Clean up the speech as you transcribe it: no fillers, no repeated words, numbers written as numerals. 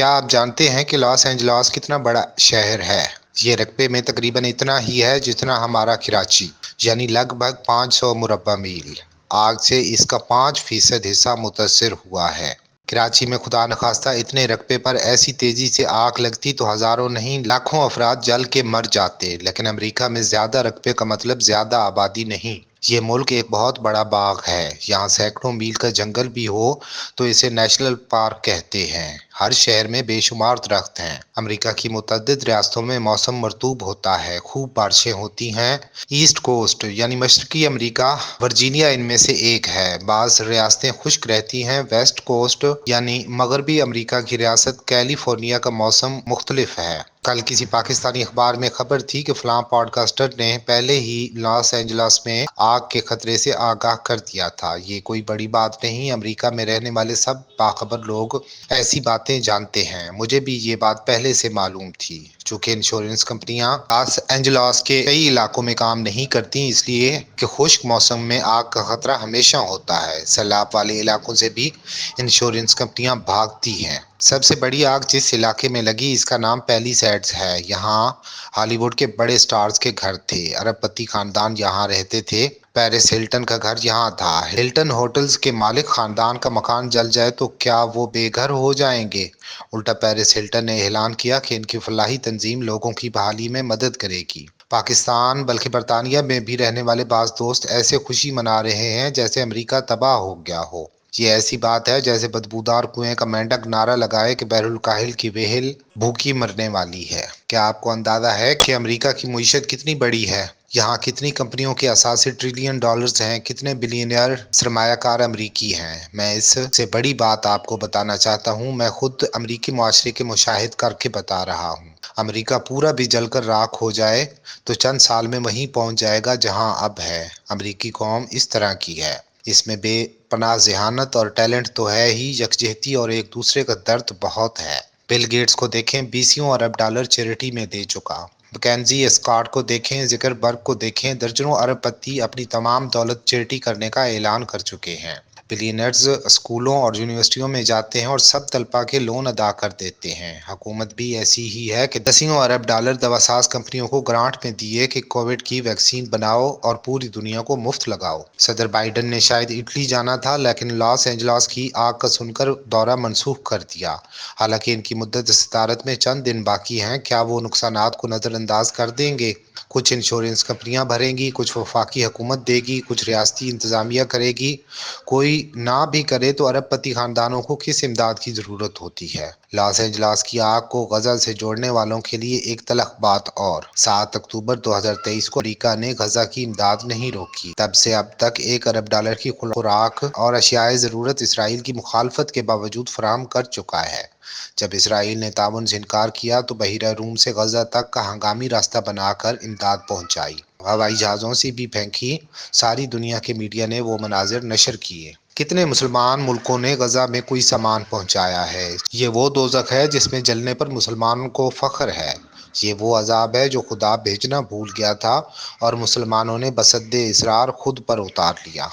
क्या आप जानते हैं कि लॉस एंजलस कितना बड़ा शहर है? ये रकबे में तकरीबन इतना ही है जितना हमारा कराची, यानी लगभग 500 मुरब्बा मील। आग से इसका 5% हिस्सा मुतासर हुआ है। कराची में खुदा न खास्ता इतने रकबे पर ऐसी तेजी से आग लगती तो हजारों नहीं लाखों अफराद जल के मर जाते, लेकिन अमेरिका में ज्यादा रकबे का मतलब ज्यादा आबादी नहीं। ये मुल्क एक बहुत बड़ा बाग है। यहाँ सैकड़ों मील का जंगल भी हो तो इसे नेशनल पार्क कहते हैं। हर शहर में बेशुमार दरख्त हैं। अमेरिका की मुतअद्दिद रियासतों में मौसम मरतूब होता है, खूब बारिशें होती हैं। ईस्ट कोस्ट यानी मशरकी अमेरिका, वर्जीनिया इनमें से एक है। बाज़ रियासतें खुश्क रहती हैं। वेस्ट कोस्ट यानी मगरबी अमेरिका की रियासत कैलिफोर्निया का मौसम मुख्तलिफ है। कल किसी पाकिस्तानी अखबार में खबर थी कि फलां पॉडकास्टर ने पहले ही लॉस एंजलस में आग के खतरे से आगाह कर दिया था। ये कोई बड़ी बात नहीं। अमेरिका में रहने वाले सब बाखबर लोग ऐसी बातें जानते हैं। मुझे भी ये बात पहले से मालूम थी। चूंकि इंश्योरेंस कंपनियां लॉस एंजलस के कई इलाकों में काम नहीं करती, इसलिए कि खुश्क मौसम में आग का खतरा हमेशा होता है। सैलाब वाले इलाकों से भी इंश्योरेंस कंपनियां भागती हैं। सबसे बड़ी आग जिस इलाके में लगी, इसका नाम पैलिसैड्स है। यहाँ हॉलीवुड के बड़े स्टार्स के घर थे। अरबपति खानदान यहाँ रहते थे। पेरिस हिल्टन का घर यहाँ था। हिल्टन होटल्स के मालिक खानदान का मकान जल जाए तो क्या वो बेघर हो जाएंगे? उल्टा पेरिस हिल्टन ने ऐलान किया कि इनकी फलाही तंजीम लोगों की बहाली में मदद करेगी। पाकिस्तान बल्कि बरतानिया में भी रहने वाले बाज दोस्त ऐसे खुशी मना रहे हैं जैसे अमेरिका तबाह हो गया हो। ये ऐसी बात है जैसे बदबूदार कुएं का मेंढक नारा लगाए कि बहरुल काहिल की वेहिल भूखी मरने वाली है। क्या आपको अंदाजा है कि अमेरिका की मुईशत कितनी बड़ी है? यहाँ कितनी कंपनियों के असासे ट्रिलियन डॉलर्स हैं, कितने बिलियनियर सरमायाकार अमरीकी हैं। मैं इससे बड़ी बात आपको बताना चाहता हूँ। मैं खुद अमरीकी मुआशरे के मुशाहिद करके बता रहा हूँ। अमेरिका पूरा भी जलकर राख हो जाए तो चंद साल में वहीं पहुंच जाएगा जहां अब है। अमरीकी कौम इस तरह की है। इसमें बेपनाह जहानत और टैलेंट तो है ही, यकजहती और एक दूसरे का दर्द बहुत है। बिल गेट्स को देखें, बीसियों अरब डॉलर चैरिटी में दे चुका। मैकेंजी स्कॉट को देखें, जिकरबर्ग को देखें, दर्जनों अरबपति अपनी तमाम दौलत चैरिटी करने का ऐलान कर चुके हैं। बिलियनर्स स्कूलों और यूनिवर्सिटियों में जाते हैं और सब तलपा के लोन अदा कर देते हैं। हुकूमत भी ऐसी ही है कि दसियों अरब डॉलर दवासाज कंपनियों को ग्रांट में दिए कि कोविड की वैक्सीन बनाओ और पूरी दुनिया को मुफ्त लगाओ। सदर बाइडन ने शायद इटली जाना था, लेकिन लॉस एंजलस की आग का सुनकर दौरा मनसूख कर दिया। हालांकि इनकी मुद्दत सदारत में चंद दिन बाकी हैं। क्या वो नुकसानात को नज़रअंदाज कर देंगे? कुछ इंश्योरेंस कंपनियां भरेंगी, कुछ वफाकी हुकूमत देगी, कुछ रियासती इंतजामिया करेगी। कोई ना भी करे तो अरबपति खानदानों को किस इमदाद की ज़रूरत होती है? लॉस एंजलस की आग को गजा से जोड़ने वालों के लिए एक तलख बात और, 7 अक्टूबर 2023 को अमेरिका ने गजा की इमदाद नहीं रोकी। तब से अब तक 1 अरब डॉलर की खुराक और अशियाए ज़रूरत इसराइल की मुखालफत के बावजूद फराहम कर चुका है। जब इसराइल ने ताउन से इनकार किया तो बहिरा रूम से गजा तक का हंगामी रास्ता बनाकर इमदाद पहुंचाई। हवाई जहाज़ों से भी फेंकी। सारी दुनिया के मीडिया ने वो मनाजिर नशर किए। कितने मुसलमान मुल्कों ने गजा में कोई सामान पहुंचाया है? ये वो दोजख है जिसमें जलने पर मुसलमानों को फख्र है। ये वो अजाब है जो खुदा भेजना भूल गया था और मुसलमानों ने बसद्दे इसरार खुद पर उतार लिया।